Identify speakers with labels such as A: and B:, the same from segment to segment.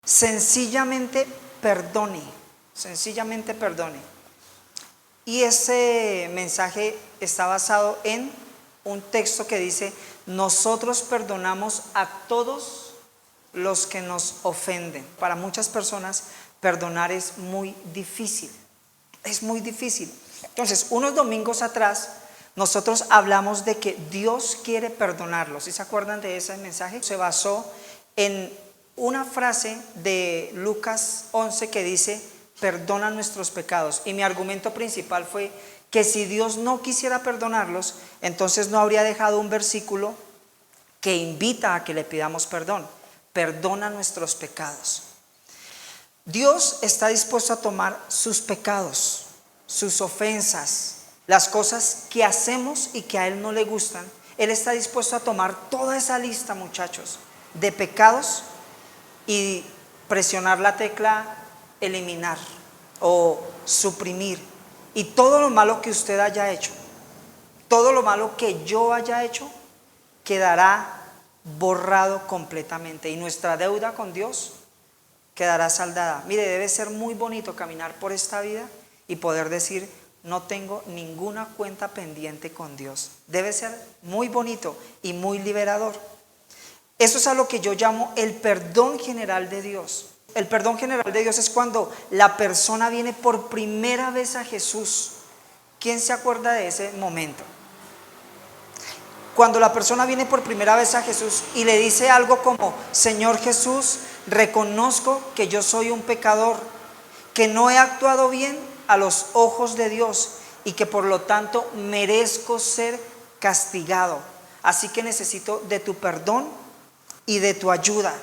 A: sencillamente perdone, sencillamente perdone. Y ese mensaje está basado en un texto que dice: nosotros perdonamos a todos los que nos ofenden. Para muchas personas perdonar es muy difícil, es muy difícil. Entonces, unos domingos atrás nosotros hablamos de que Dios quiere perdonarlos. ¿Sí se acuerdan de ese mensaje? Se basó en una frase de Lucas 11 que dice: perdona nuestros pecados. Y mi argumento principal fue que si Dios no quisiera perdonarlos, entonces no habría dejado un versículo que invita a que le pidamos perdón. Perdona nuestros pecados. Dios está dispuesto a tomar sus pecados, sus ofensas, las cosas que hacemos y que a Él no le gustan. Él está dispuesto a tomar toda esa lista, muchachos, de pecados y presionar la tecla eliminar o suprimir. Y todo lo malo que usted haya hecho, todo lo malo que yo haya hecho, quedará borrado completamente. Y nuestra deuda con Dios quedará saldada. Mire, debe ser muy bonito caminar por esta vida y poder decir: no tengo ninguna cuenta pendiente con Dios. Debe ser muy bonito y muy liberador. Eso es a lo que yo llamo el perdón general de Dios. El perdón general de Dios es cuando la persona viene por primera vez a Jesús. ¿Quién se acuerda de ese momento? Cuando la persona viene por primera vez a Jesús y le dice algo como: Señor Jesús, reconozco que yo soy un pecador, que no he actuado bien a los ojos de Dios y que por lo tanto merezco ser castigado. Así que necesito de tu perdón y de tu ayuda.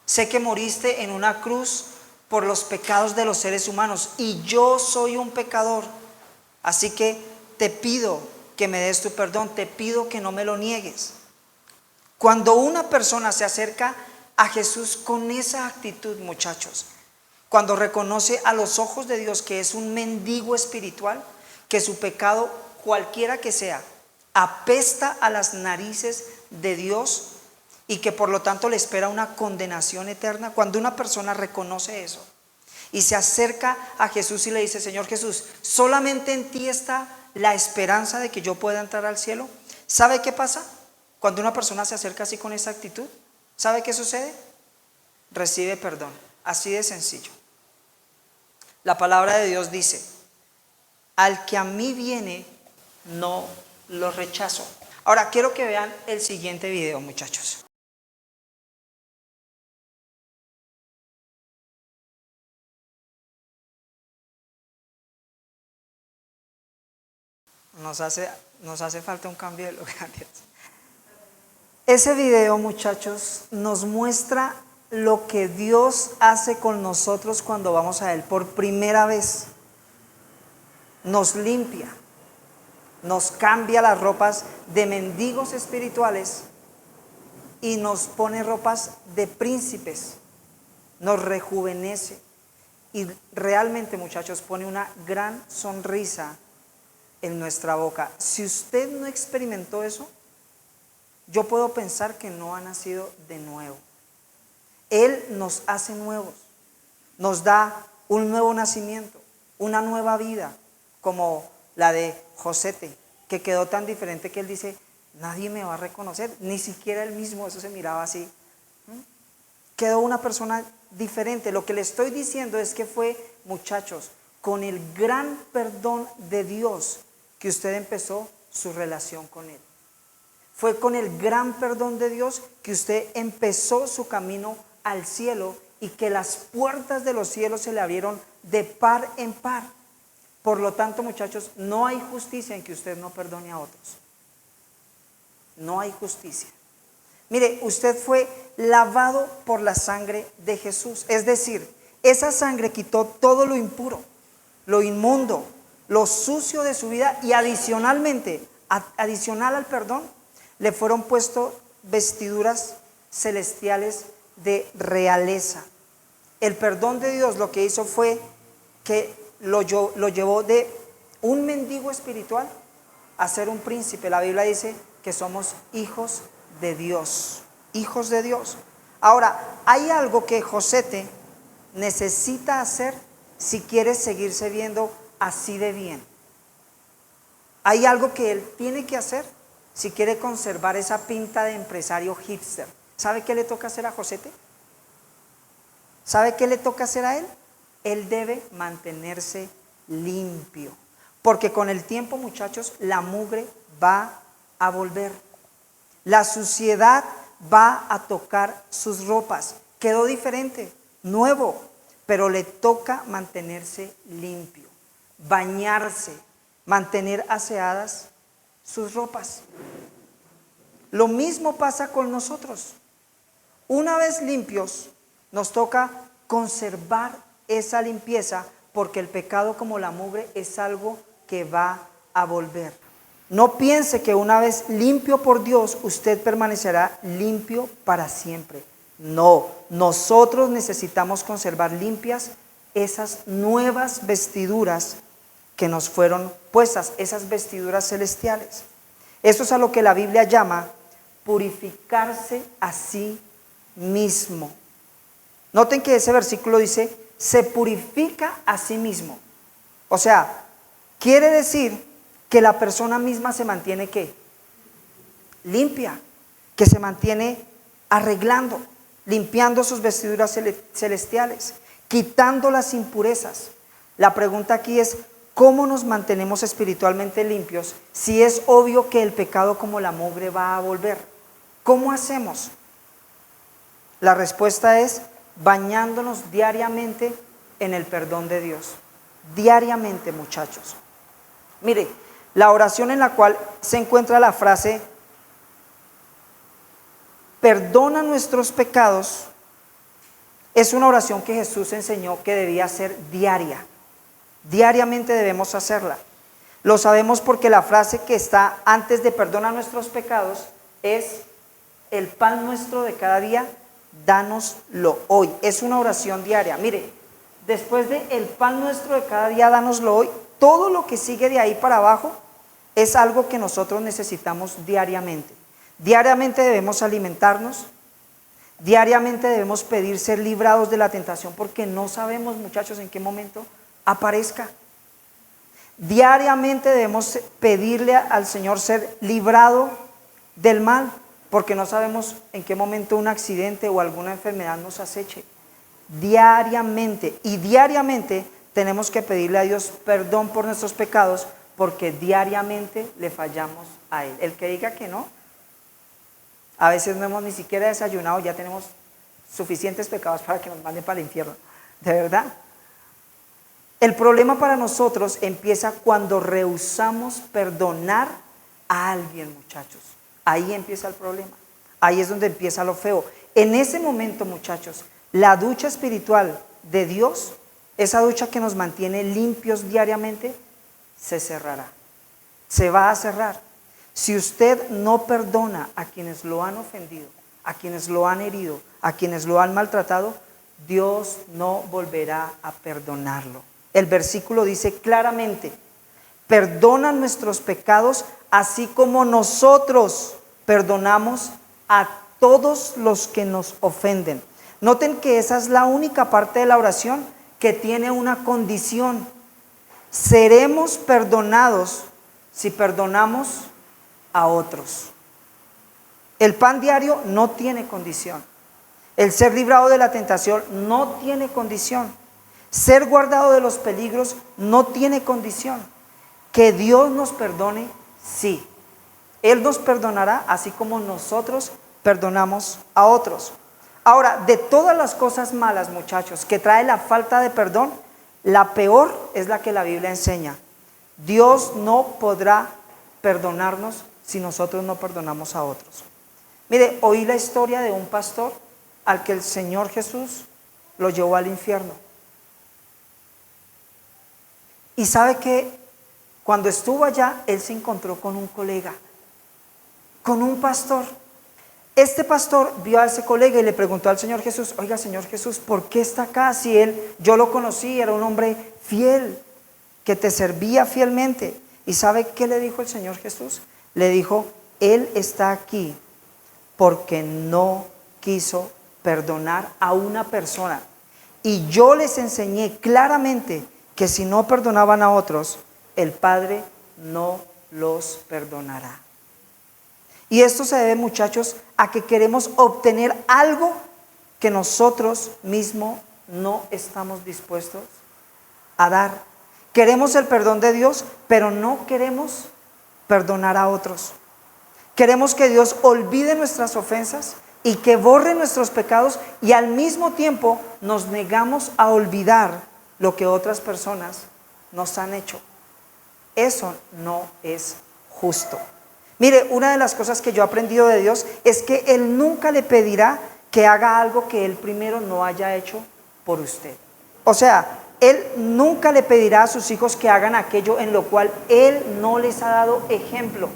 A: Sé que moriste en una cruz por los pecados de los seres humanos y yo soy un pecador. Así que te pido que me des tu perdón, te pido que no me lo niegues. Cuando una persona se acerca a Jesús con esa actitud, muchachos, cuando reconoce a los ojos de Dios que es un mendigo espiritual, que su pecado, cualquiera que sea, apesta a las narices de Dios y que por lo tanto le espera una condenación eterna. Cuando una persona reconoce eso y se acerca a Jesús y le dice: Señor Jesús, solamente en ti está la esperanza de que yo pueda entrar al cielo. ¿Sabe qué pasa? Cuando una persona se acerca así con esa actitud, ¿sabe qué sucede? Recibe perdón, así de sencillo. La palabra de Dios dice: al que a mí viene, no lo rechazo. Ahora quiero que vean el siguiente video, muchachos. Nos hace falta un cambio de lugar. Ese video, muchachos, nos muestra lo que Dios hace con nosotros cuando vamos a Él por primera vez. Nos limpia, nos cambia las ropas de mendigos espirituales y nos pone ropas de príncipes, nos rejuvenece y realmente, muchachos, pone una gran sonrisa en nuestra boca. Si usted no experimentó eso, yo puedo pensar que no ha nacido de nuevo. Él nos hace nuevos, nos da un nuevo nacimiento, una nueva vida, como la de Josete, que quedó tan diferente que él dice: nadie me va a reconocer, ni siquiera él mismo. Eso se miraba así. Quedó una persona diferente. Lo que le estoy diciendo es que fue, muchachos, con el gran perdón de Dios que usted empezó su relación con Él. Fue con el gran perdón de Dios que usted empezó su camino al cielo y que las puertas de los cielos se le abrieron de par en par. Por lo tanto, muchachos, no hay justicia en que usted no perdone a otros. No hay justicia. Mire, usted fue lavado por la sangre de Jesús. Es decir, esa sangre quitó todo lo impuro, lo inmundo, lo sucio de su vida y adicionalmente, adicional al perdón, le fueron puestos vestiduras celestiales de realeza. El perdón de Dios lo que hizo fue que lo llevó de un mendigo espiritual a ser un príncipe. La Biblia dice que somos hijos de Dios, hijos de Dios. Ahora, hay algo que Josete necesita hacer si quiere seguirse viendo así de bien? Hay algo que él tiene que hacer si quiere conservar esa pinta de empresario hipster. ¿Sabe qué le toca hacer a Josete? ¿Sabe qué le toca hacer a él? Él debe mantenerse limpio, porque con el tiempo, muchachos, la mugre va a volver. La suciedad va a tocar sus ropas. Quedó diferente, nuevo, pero le toca mantenerse limpio, bañarse, mantener aseadas sus ropas. Lo mismo pasa con nosotros. Una vez limpios, nos toca conservar esa limpieza, porque el pecado, como la mugre, es algo que va a volver. No piense que una vez limpio por Dios, usted permanecerá limpio para siempre. No, nosotros necesitamos conservar limpias esas nuevas vestiduras que nos fueron puestas, esas vestiduras celestiales. Eso es a lo que la Biblia llama purificarse a sí mismo. Noten que ese versículo dice, se purifica a sí mismo. O sea, quiere decir que la persona misma se mantiene ¿qué? Limpia, que se mantiene arreglando, limpiando sus vestiduras celestiales, quitando las impurezas. La pregunta aquí es, ¿cómo nos mantenemos espiritualmente limpios si es obvio que el pecado, como la mugre, va a volver? ¿Cómo hacemos? La respuesta es bañándonos diariamente en el perdón de Dios. Diariamente, muchachos. Mire, la oración en la cual se encuentra la frase perdona nuestros pecados es una oración que Jesús enseñó que debía ser diaria. Diariamente debemos hacerla. Lo sabemos porque la frase que está antes de perdona nuestros pecados es el pan nuestro de cada día, dánoslo hoy. Es una oración diaria. Mire, después de el pan nuestro de cada día, dánoslo hoy, todo lo que sigue de ahí para abajo es algo que nosotros necesitamos diariamente. Diariamente debemos alimentarnos, diariamente debemos pedir ser librados de la tentación, porque no sabemos, muchachos, en qué momento aparezca. Diariamente debemos pedirle al Señor ser librado del mal, porque no sabemos en qué momento un accidente o alguna enfermedad nos aceche. Diariamente, y diariamente tenemos que pedirle a Dios perdón por nuestros pecados, porque diariamente le fallamos a Él. El que diga que no, a veces no hemos ni siquiera desayunado, ya tenemos suficientes pecados para que nos manden para el infierno. De verdad. El problema para nosotros empieza cuando rehusamos perdonar a alguien, muchachos. Ahí empieza el problema. Ahí es donde empieza lo feo. En ese momento, muchachos, la ducha espiritual de Dios, esa ducha que nos mantiene limpios diariamente, se cerrará. Se va a cerrar. Si usted no perdona a quienes lo han ofendido, a quienes lo han herido, a quienes lo han maltratado, Dios no volverá a perdonarlo. El versículo dice claramente, perdona nuestros pecados, así como nosotros perdonamos a todos los que nos ofenden. Noten que esa es la única parte de la oración que tiene una condición. Seremos perdonados si perdonamos a otros. El pan diario no tiene condición. El ser librado de la tentación no tiene condición. Ser guardado de los peligros no tiene condición. Que Dios nos perdone, sí. Él nos perdonará así como nosotros perdonamos a otros. Ahora, de todas las cosas malas, muchachos, que trae la falta de perdón, la peor es la que la Biblia enseña. Dios no podrá perdonarnos si nosotros no perdonamos a otros. Mire, oí la historia de un pastor al que el Señor Jesús lo llevó al infierno. Y sabe que cuando estuvo allá, él se encontró con un colega, con un pastor. Este pastor vio a ese colega y le preguntó al Señor Jesús, oiga, Señor Jesús, ¿por qué está acá? Si yo lo conocí, era un hombre fiel, que te servía fielmente. ¿Y sabe qué le dijo el Señor Jesús? Le dijo, Él está aquí porque no quiso perdonar a una persona Y yo les enseñé claramente que si no perdonaban a otros, el Padre no los perdonará. Y esto se debe, muchachos, a que queremos obtener algo que nosotros mismos no estamos dispuestos a dar. Queremos el perdón de Dios, pero no queremos perdonar a otros. Queremos que Dios olvide nuestras ofensas y que borre nuestros pecados, y al mismo tiempo nos negamos a olvidar lo que otras personas nos han hecho. Eso no es justo. Mire, una de las cosas que yo he aprendido de Dios es que Él nunca le pedirá que haga algo que Él primero no haya hecho por usted. O sea, Él nunca le pedirá a sus hijos que hagan aquello en lo cual Él no les ha dado ejemplo.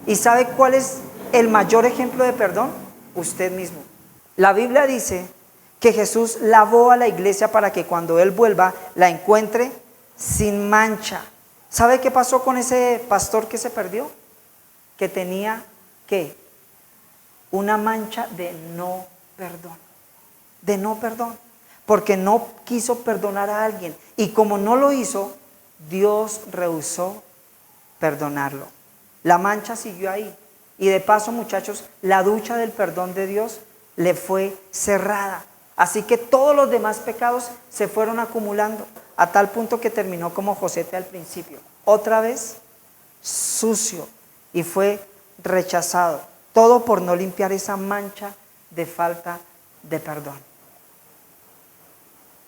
A: ¿Y sabe cuál es el mayor ejemplo de perdón? Usted mismo. La Biblia dice que Jesús lavó a la iglesia para que cuando Él vuelva la encuentre sin mancha. ¿Sabe qué pasó con ese pastor que se perdió? Que tenía, ¿qué? Una mancha de no perdón. De no perdón. Porque no quiso perdonar a alguien. Y como no lo hizo, Dios rehusó perdonarlo. La mancha siguió ahí. Y de paso, muchachos, la ducha del perdón de Dios le fue cerrada. Así que todos los demás pecados se fueron acumulando, a tal punto que terminó como Josete al principio. Otra vez, sucio, y fue rechazado. Todo por no limpiar esa mancha de falta de perdón.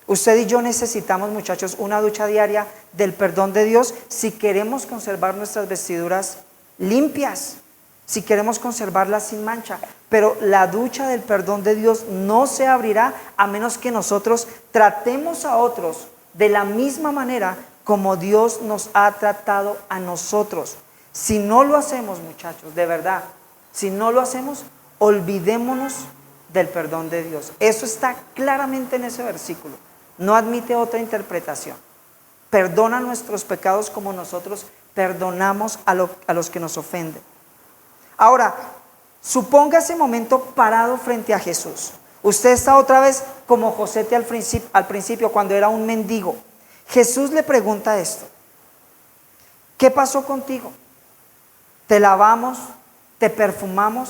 A: Usted y yo necesitamos, muchachos, una ducha diaria del perdón de Dios si queremos conservar nuestras vestiduras limpias, si queremos conservarlas sin mancha. Pero la ducha del perdón de Dios no se abrirá a menos que nosotros tratemos a otros de la misma manera como Dios nos ha tratado a nosotros. Si no lo hacemos, muchachos, de verdad, si no lo hacemos, olvidémonos del perdón de Dios. Eso está claramente en ese versículo. No admite otra interpretación. Perdona nuestros pecados como nosotros perdonamos a los que nos ofenden. Ahora, suponga ese momento parado frente a Jesús. Usted está otra vez como Josete al principio, cuando era un mendigo. Jesús le pregunta esto: ¿qué pasó contigo? ¿Te lavamos? ¿Te perfumamos?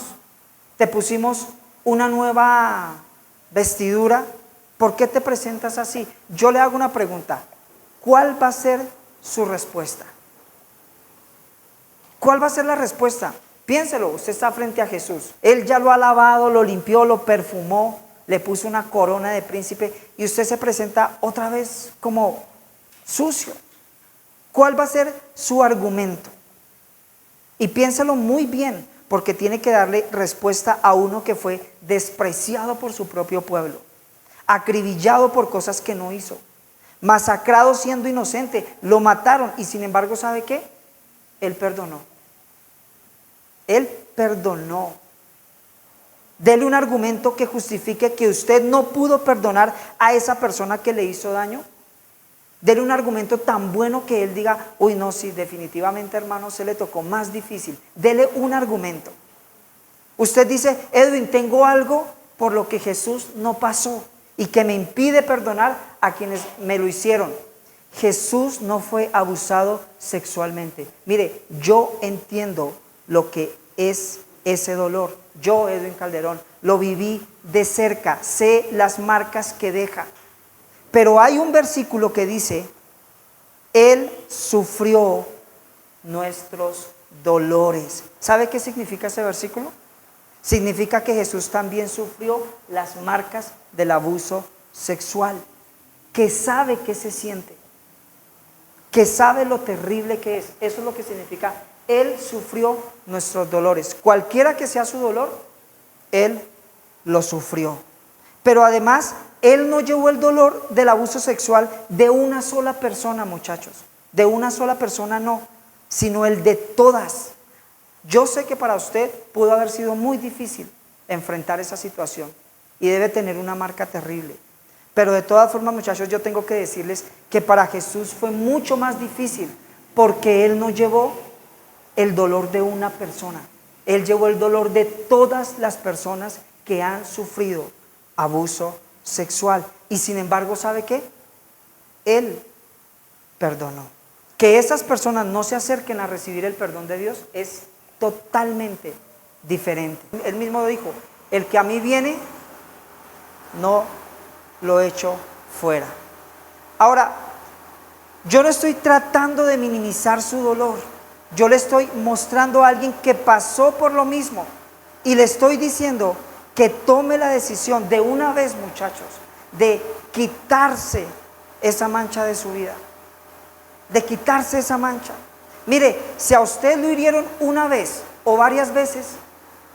A: ¿Te pusimos una nueva vestidura? ¿Por qué te presentas así? Yo le hago una pregunta. ¿Cuál va a ser su respuesta? ¿Cuál va a ser la respuesta? Piénselo, usted está frente a Jesús. Él ya lo ha lavado, lo limpió, lo perfumó, le puso una corona de príncipe y usted se presenta otra vez como sucio. ¿Cuál va a ser su argumento? Y piénselo muy bien, porque tiene que darle respuesta a uno que fue despreciado por su propio pueblo, acribillado por cosas que no hizo, masacrado siendo inocente, lo mataron y sin embargo, ¿sabe qué? Él perdonó. Él perdonó. Dele un argumento que justifique que usted no pudo perdonar a esa persona que le hizo daño. Dele un argumento tan bueno que él diga: uy, no, sí, definitivamente, hermano, se le tocó más difícil. Dele un argumento. Usted dice: Edwin, tengo algo por lo que Jesús no pasó y que me impide perdonar a quienes me lo hicieron. Jesús no fue abusado sexualmente. Mire, yo entiendo lo que es ese dolor. Yo, Edwin Calderón, lo viví de cerca, sé las marcas que deja. Pero hay un versículo que dice: Él sufrió nuestros dolores. ¿Sabe qué significa ese versículo? Significa que Jesús también sufrió las marcas del abuso sexual, que sabe qué se siente, que sabe lo terrible que es. Eso es lo que significa: Él sufrió nuestros dolores. Cualquiera que sea su dolor, Él lo sufrió. Pero además, Él no llevó el dolor del abuso sexual de una sola persona, muchachos. De una sola persona no, sino el de todas. Yo sé que para usted pudo haber sido muy difícil enfrentar esa situación y debe tener una marca terrible. Pero de todas formas, muchachos, yo tengo que decirles que para Jesús fue mucho más difícil, porque Él no llevó el dolor de una persona. Él llevó el dolor de todas las personas que han sufrido abuso sexual. Y sin embargo, ¿sabe qué? Él perdonó. Que esas personas no se acerquen a recibir el perdón de Dios es totalmente diferente. Él mismo dijo, el que a mí viene, no lo echo fuera. Ahora, yo no estoy tratando de minimizar su dolor. Yo le estoy mostrando a alguien que pasó por lo mismo y le estoy diciendo que tome la decisión de una vez, muchachos, de quitarse esa mancha de su vida, de quitarse esa mancha. Mire, si a usted lo hirieron una vez o varias veces,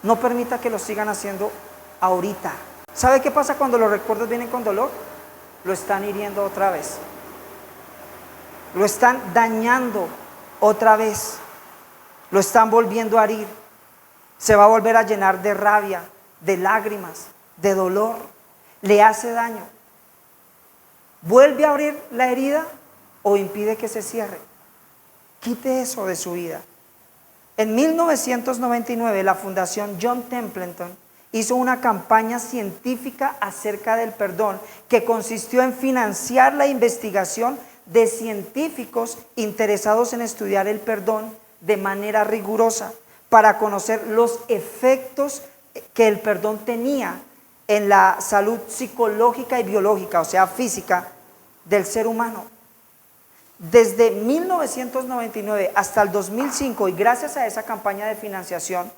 A: no permita que lo sigan haciendo ahorita. ¿Sabe qué pasa cuando los recuerdos vienen con dolor? Lo están hiriendo otra vez, lo están dañando otra vez, lo están volviendo a herir. Se va a volver a llenar de rabia, de lágrimas, de dolor, le hace daño. ¿Vuelve a abrir la herida o impide que se cierre? Quite eso de su vida. En 1999 la Fundación John Templeton hizo una campaña científica acerca del perdón que consistió en financiar la investigación de científicos interesados en estudiar el perdón de manera rigurosa para conocer los efectos que el perdón tenía en la salud psicológica y biológica, o sea, física, del ser humano. Desde 1999 hasta el 2005, y gracias a esa campaña de financiación,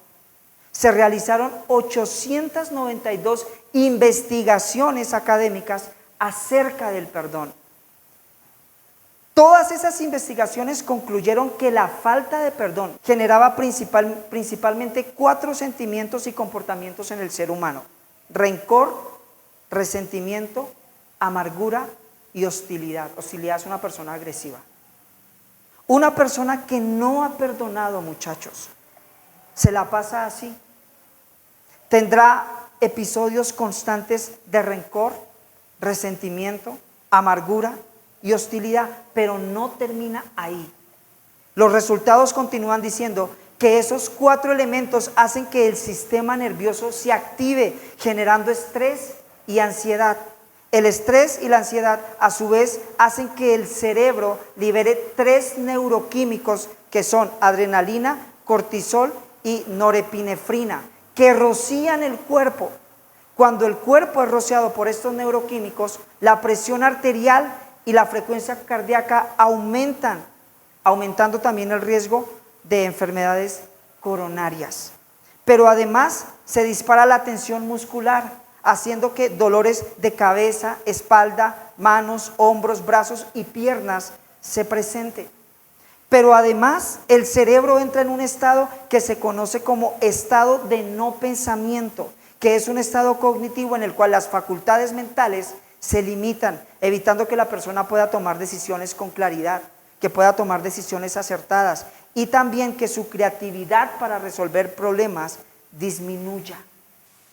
A: se realizaron 892 investigaciones académicas acerca del perdón. Todas esas investigaciones concluyeron que la falta de perdón generaba principalmente 4 sentimientos y comportamientos en el ser humano: rencor, resentimiento, amargura y hostilidad. Hostilidad es una persona agresiva. Una persona que no ha perdonado, muchachos, se la pasa así. Tendrá episodios constantes de rencor, resentimiento, amargura y hostilidad, pero no termina ahí. Los resultados continúan diciendo que esos 4 elementos hacen que el sistema nervioso se active, generando estrés y ansiedad. El estrés y la ansiedad, a su vez, hacen que el cerebro libere 3 neuroquímicos que son adrenalina, cortisol y norepinefrina, que rocían el cuerpo. Cuando el cuerpo es rociado por estos neuroquímicos, la presión arterial y la frecuencia cardíaca aumentan, aumentando también el riesgo de enfermedades coronarias. Pero además se dispara la tensión muscular, haciendo que dolores de cabeza, espalda, manos, hombros, brazos y piernas se presenten. Pero además el cerebro entra en un estado que se conoce como estado de no pensamiento, que es un estado cognitivo en el cual las facultades mentales se limitan, evitando que la persona pueda tomar decisiones con claridad, que pueda tomar decisiones acertadas y también que su creatividad para resolver problemas disminuya.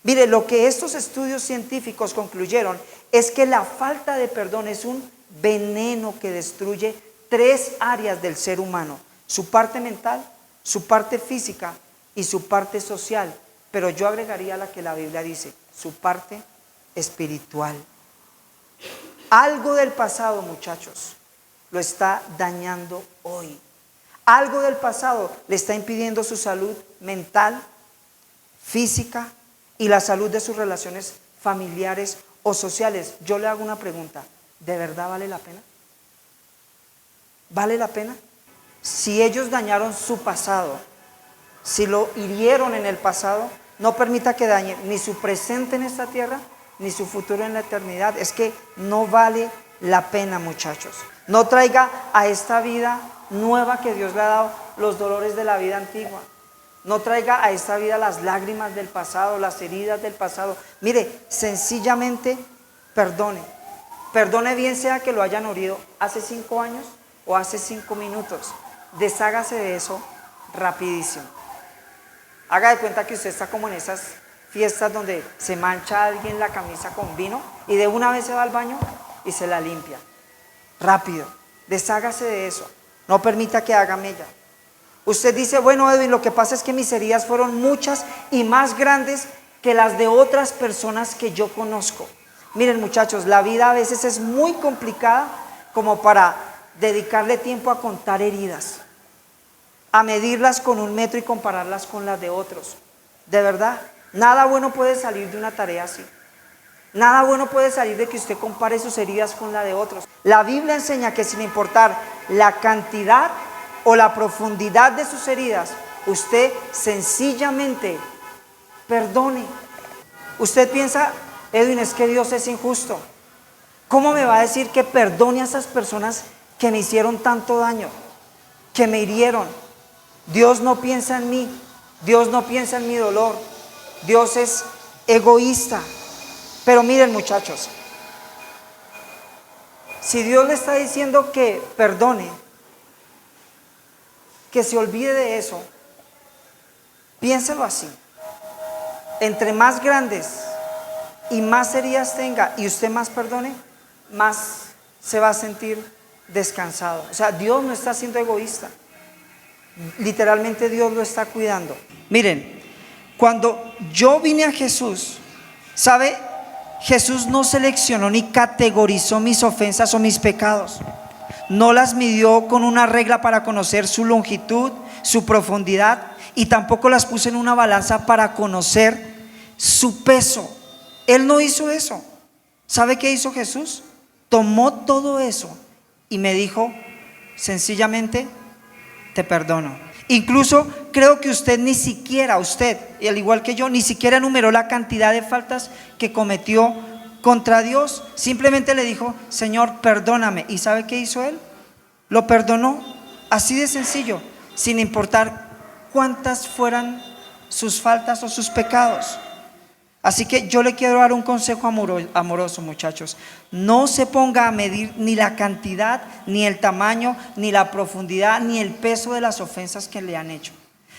A: Mire, lo que estos estudios científicos concluyeron es que la falta de perdón es un veneno que destruye 3 áreas del ser humano: su parte mental, su parte física y su parte social. Pero yo agregaría la que la Biblia dice: su parte espiritual. Algo del pasado, muchachos, lo está dañando hoy. Algo del pasado le está impidiendo su salud mental, física y la salud de sus relaciones familiares o sociales. Yo le hago una pregunta: ¿de verdad vale la pena? ¿Vale la pena? Si ellos dañaron su pasado, si lo hirieron en el pasado, no permita que dañe ni su presente en esta tierra, ni su futuro en la eternidad. Es que no vale la pena, muchachos. No traiga a esta vida nueva que Dios le ha dado los dolores de la vida antigua. No traiga a esta vida las lágrimas del pasado, las heridas del pasado. Mire, sencillamente perdone. Perdone, bien sea que lo hayan herido hace 5 años o hace 5 minutos. Deshágase de eso rapidísimo. Haga de cuenta que usted está como en esas fiestas donde se mancha a alguien la camisa con vino y de una vez se va al baño y se la limpia. Rápido, deshágase de eso. No permita que haga mella. Usted dice: bueno, Edwin, lo que pasa es que mis heridas fueron muchas y más grandes que las de otras personas que yo conozco. Miren muchachos, la vida a veces es muy complicada como para dedicarle tiempo a contar heridas, a medirlas con un metro y compararlas con las de otros. De verdad, nada bueno puede salir de una tarea así. Nada bueno puede salir de que usted compare sus heridas con la de otros. La Biblia enseña que sin importar la cantidad o la profundidad de sus heridas, usted sencillamente perdone. Usted piensa, Edwin, es que Dios es injusto. ¿Cómo me va a decir que perdone a esas personas que me hicieron tanto daño, que me hirieron? Dios no piensa en mí, Dios no piensa en mi dolor, Dios es egoísta. Pero miren muchachos, si Dios le está diciendo que perdone, que se olvide de eso, piénselo así: entre más grandes y más heridas tenga y usted más perdone, más se va a sentir descansado. O sea, Dios no está siendo egoísta, literalmente Dios lo está cuidando. Miren, cuando yo vine a Jesús, ¿sabe? Jesús no seleccionó ni categorizó mis ofensas o mis pecados. No las midió con una regla para conocer su longitud, su profundidad, y tampoco las puso en una balanza para conocer su peso. Él no hizo eso. ¿Sabe qué hizo Jesús? Tomó todo eso y me dijo sencillamente: te perdono. Incluso creo que usted ni siquiera, usted, al igual que yo, ni siquiera enumeró la cantidad de faltas que cometió contra Dios. Simplemente le dijo: Señor, perdóname. ¿Y sabe qué hizo Él? Lo perdonó, así de sencillo, sin importar cuántas fueran sus faltas o sus pecados. Así que yo le quiero dar un consejo amoroso, muchachos. No se ponga a medir ni la cantidad, ni el tamaño, ni la profundidad, ni el peso de las ofensas que le han hecho.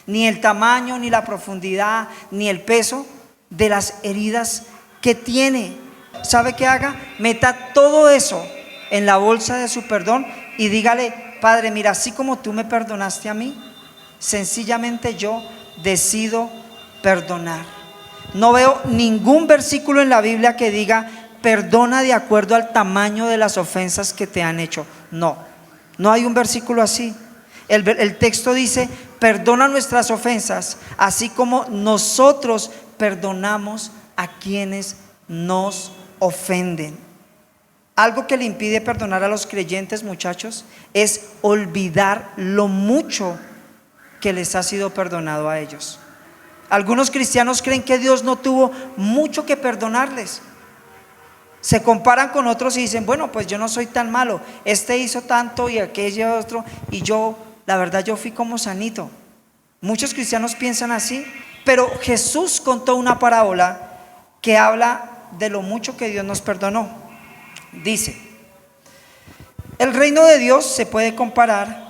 A: Ni el tamaño, ni la profundidad, ni el peso de las heridas que tiene. ¿Sabe qué haga? Meta todo eso en la bolsa de su perdón y dígale: Padre, mira, así como tú me perdonaste a mí, sencillamente yo decido perdonar. No veo ningún versículo en la Biblia que diga: perdona de acuerdo al tamaño de las ofensas que te han hecho. No hay un versículo así. El texto dice: perdona nuestras ofensas, así como nosotros perdonamos a quienes nos ofenden. Algo que le impide perdonar a los creyentes, muchachos, es olvidar lo mucho que les ha sido perdonado a ellos. Algunos cristianos creen que Dios no tuvo mucho que perdonarles. Se comparan con otros y dicen: bueno, pues yo no soy tan malo, este hizo tanto y aquello otro, y yo, la verdad, yo fui como sanito. Muchos cristianos piensan así, pero Jesús contó una parábola que habla de lo mucho que Dios nos perdonó. Dice: el reino de Dios se puede comparar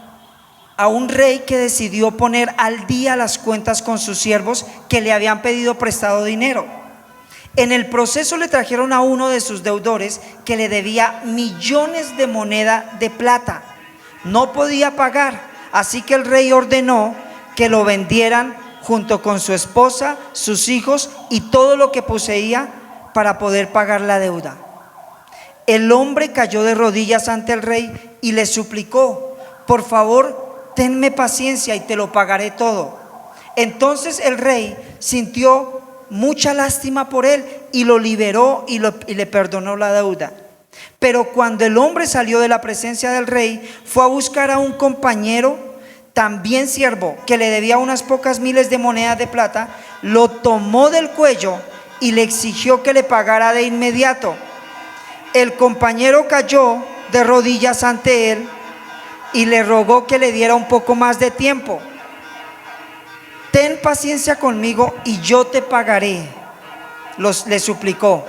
A: a un rey que decidió poner al día las cuentas con sus siervos que le habían pedido prestado dinero. En el proceso le trajeron a uno de sus deudores que le debía millones de moneda de plata. No podía pagar, así que el rey ordenó que lo vendieran junto con su esposa, sus hijos y todo lo que poseía para poder pagar la deuda. El hombre cayó de rodillas ante el rey y le suplicó: por favor, tenme paciencia y te lo pagaré todo. Entonces el rey sintió mucha lástima por él y lo liberó y le perdonó la deuda. Pero cuando el hombre salió de la presencia del rey, fue a buscar a un compañero, también siervo, que le debía unas pocas miles de monedas de plata. Lo tomó del cuello y le exigió que le pagara de inmediato. El compañero cayó de rodillas ante él y le rogó que le diera un poco más de tiempo. Ten paciencia conmigo y yo te pagaré, le suplicó.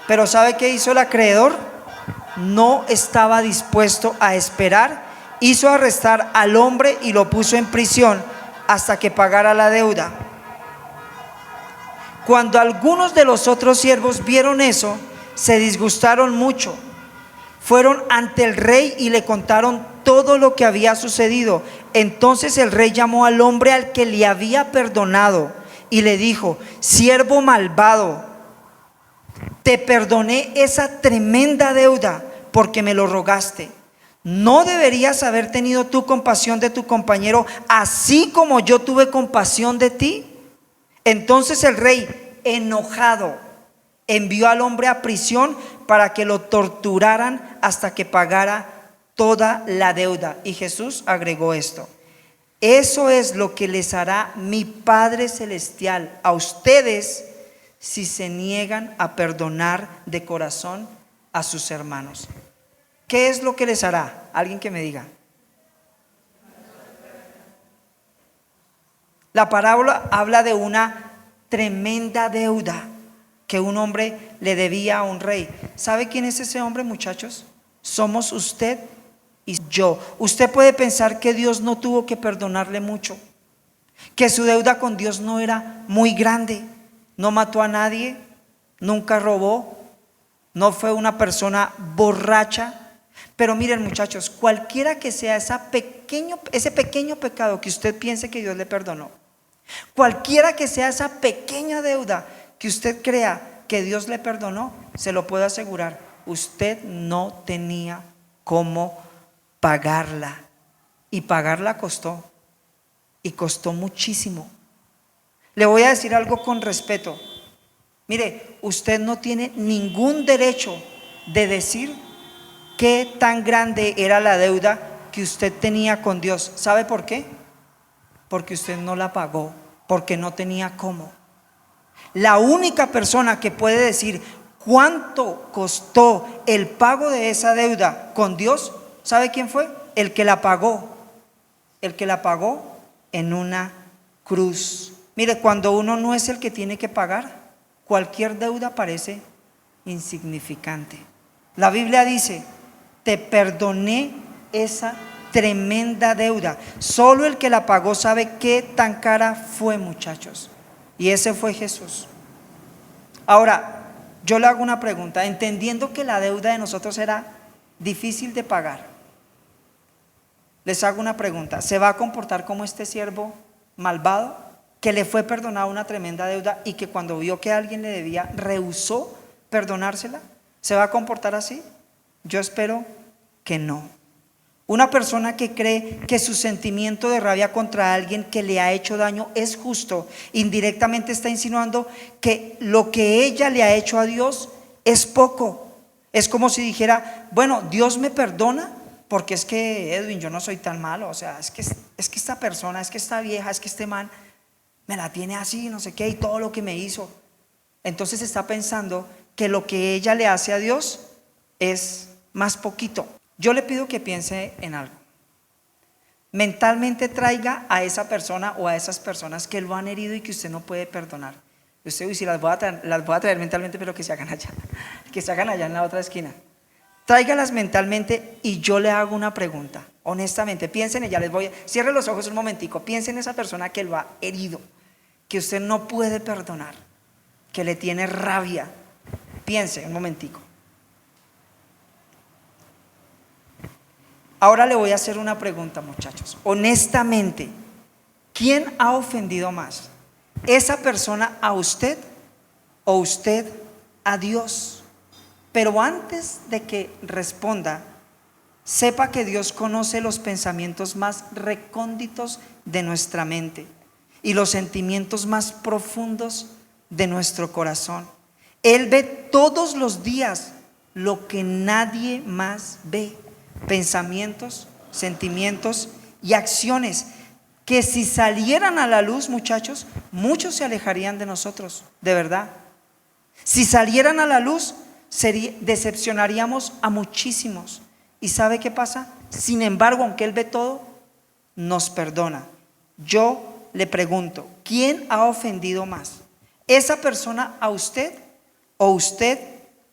A: Pero ¿sabe qué hizo el acreedor? No estaba dispuesto a esperar. Hizo arrestar al hombre y lo puso en prisión hasta que pagara la deuda. Cuando algunos de los otros siervos vieron eso, se disgustaron mucho. Fueron ante el rey y le contaron todo lo que había sucedido. Entonces el rey llamó al hombre al que le había perdonado y le dijo: siervo malvado, te perdoné esa tremenda deuda porque me lo rogaste. ¿No deberías haber tenido tú compasión de tu compañero, así como yo tuve compasión de ti? Entonces el rey, enojado, envió al hombre a prisión para que lo torturaran hasta que pagara toda la deuda. Y Jesús agregó esto: eso es lo que les hará mi Padre Celestial a ustedes si se niegan a perdonar de corazón a sus hermanos. ¿Qué es lo que les hará? Alguien que me diga. La parábola habla de una tremenda deuda que un hombre le debía a un rey. ¿Sabe quién es ese hombre, muchachos? Somos usted y yo. Usted puede pensar que Dios no tuvo que perdonarle mucho, que su deuda con Dios no era muy grande. No mató a nadie, nunca robó, no fue una persona borracha. Pero miren, muchachos, cualquiera que sea ese pequeño pecado que usted piense que Dios le perdonó, cualquiera que sea esa pequeña deuda que usted crea que Dios le perdonó, se lo puedo asegurar, usted no tenía cómo pagarla. Y pagarla costó, y costó muchísimo. Le voy a decir algo con respeto. Mire, usted no tiene ningún derecho de decir qué tan grande era la deuda que usted tenía con Dios. ¿Sabe por qué? Porque usted no la pagó, porque no tenía cómo. La única persona que puede decir cuánto costó el pago de esa deuda con Dios, ¿sabe quién fue? El que la pagó. El que la pagó en una cruz. Mire, cuando uno no es el que tiene que pagar, cualquier deuda parece insignificante. La Biblia dice: te perdoné esa tremenda deuda. Solo el que la pagó sabe qué tan cara fue, muchachos. Y ese fue Jesús. Ahora, yo le hago una pregunta, entendiendo que la deuda de nosotros era difícil de pagar. Les hago una pregunta: ¿se va a comportar como este siervo malvado que le fue perdonada una tremenda deuda y que cuando vio que alguien le debía rehusó perdonársela? ¿Se va a comportar así? Yo espero que no. Una persona que cree que su sentimiento de rabia contra alguien que le ha hecho daño es justo, indirectamente está insinuando que lo que ella le ha hecho a Dios es poco. Es como si dijera: bueno, Dios me perdona porque es que, Edwin, yo no soy tan malo. O sea, es que esta persona, es que esta vieja, es que este man me la tiene así, no sé qué, y todo lo que me hizo. Entonces está pensando que lo que ella le hace a Dios es más poquito. Yo le pido que piense en algo. Mentalmente traiga a esa persona o a esas personas que lo han herido y que usted no puede perdonar. Usted dice: las voy a traer mentalmente, pero que se hagan allá en la otra esquina. Tráigalas mentalmente y yo le hago una pregunta. Honestamente, piensen en ella. Cierre los ojos un momentico. Piensen en esa persona que lo ha herido, que usted no puede perdonar, que le tiene rabia. Piense un momentico. Ahora le voy a hacer una pregunta, muchachos. Honestamente, ¿quién ha ofendido más? ¿Esa persona a usted o usted a Dios? Pero antes de que responda, sepa que Dios conoce los pensamientos más recónditos de nuestra mente y los sentimientos más profundos de nuestro corazón. Él ve todos los días lo que nadie más ve: pensamientos, sentimientos y acciones que si salieran a la luz, muchachos, muchos se alejarían de nosotros, de verdad. Si salieran a la luz, decepcionaríamos a muchísimos. ¿Y sabe qué pasa? Sin embargo, aunque Él ve todo, nos perdona. Yo le pregunto: ¿quién ha ofendido más? ¿Esa persona a usted o usted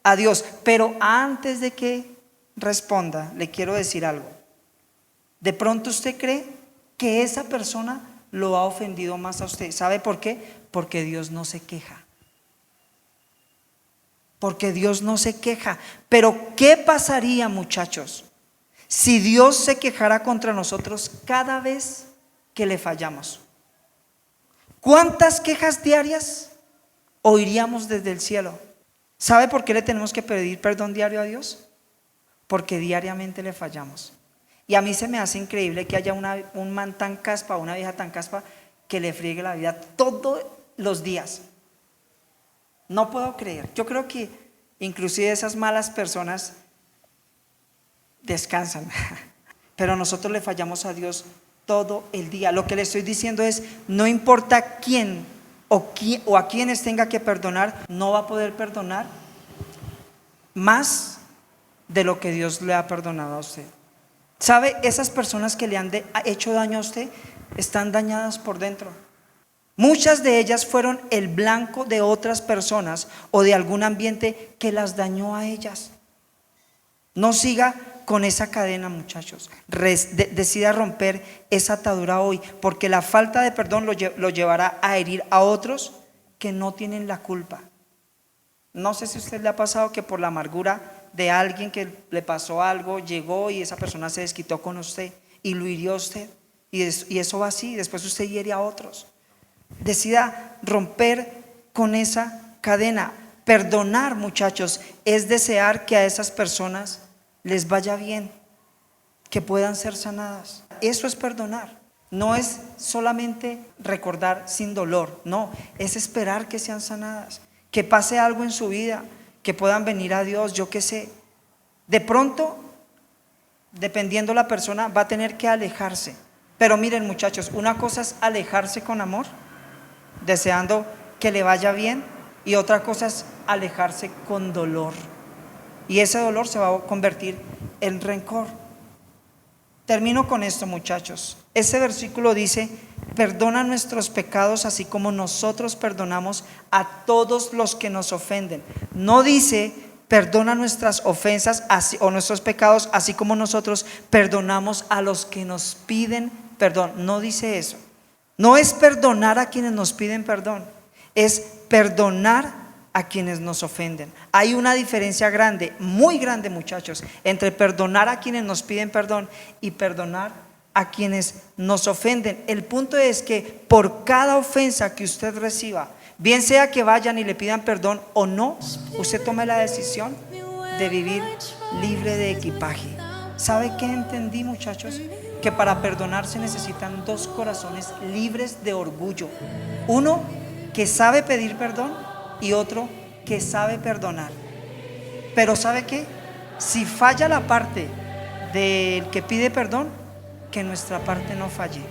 A: a Dios? Pero antes de que responda, le quiero decir algo. De pronto usted cree que esa persona lo ha ofendido más a usted. ¿Sabe por qué? Porque Dios no se queja. Porque Dios no se queja. Pero ¿qué pasaría, muchachos, si Dios se quejara contra nosotros cada vez que le fallamos? ¿Cuántas quejas diarias oiríamos desde el cielo? ¿Sabe por qué le tenemos que pedir perdón diario a Dios? Porque diariamente le fallamos. Y a mí se me hace increíble que haya un man tan caspa, una vieja tan caspa, que le friegue la vida todos los días. No puedo creer. Yo creo que inclusive esas malas personas descansan. Pero nosotros le fallamos a Dios todo el día. Lo que le estoy diciendo es, no importa quién o a quienes tenga que perdonar, no va a poder perdonar más de lo que Dios le ha perdonado a usted. ¿Sabe? Esas personas que le han hecho daño a usted están dañadas por dentro. Muchas de ellas fueron el blanco de otras personas o de algún ambiente que las dañó a ellas. No siga con esa cadena, muchachos. Decida romper esa atadura hoy, porque la falta de perdón lo llevará a herir a otros que no tienen la culpa. No sé si a usted le ha pasado que por la amargura de alguien que le pasó algo, llegó y esa persona se desquitó con usted y lo hirió a usted, y eso va así, después usted hiere a otros. Decida romper con esa cadena. Perdonar, muchachos, es desear que a esas personas les vaya bien, que puedan ser sanadas. Eso es perdonar. No es solamente recordar sin dolor, no, es esperar que sean sanadas, que pase algo en su vida, que puedan venir a Dios, yo qué sé. De pronto, dependiendo la persona, va a tener que alejarse. Pero miren, muchachos, una cosa es alejarse con amor, deseando que le vaya bien, y otra cosa es alejarse con dolor. Y ese dolor se va a convertir en rencor. Termino con esto, muchachos. Ese versículo dice: perdona nuestros pecados así como nosotros perdonamos a todos los que nos ofenden. No dice perdona nuestras ofensas o nuestros pecados así como nosotros perdonamos a los que nos piden perdón. No dice eso. No es perdonar a quienes nos piden perdón, es perdonar a quienes nos ofenden. Hay una diferencia grande, muy grande, muchachos, entre perdonar a quienes nos piden perdón y perdonar a quienes nos ofenden. El punto es que por cada ofensa que usted reciba, bien sea que vayan y le pidan perdón o no, usted tome la decisión de vivir libre de equipaje. ¿Sabe qué entendí, muchachos? Que para perdonar se necesitan dos corazones libres de orgullo. Uno que sabe pedir perdón y otro que sabe perdonar. Pero ¿sabe qué? Si falla la parte del que pide perdón, que nuestra parte no falle.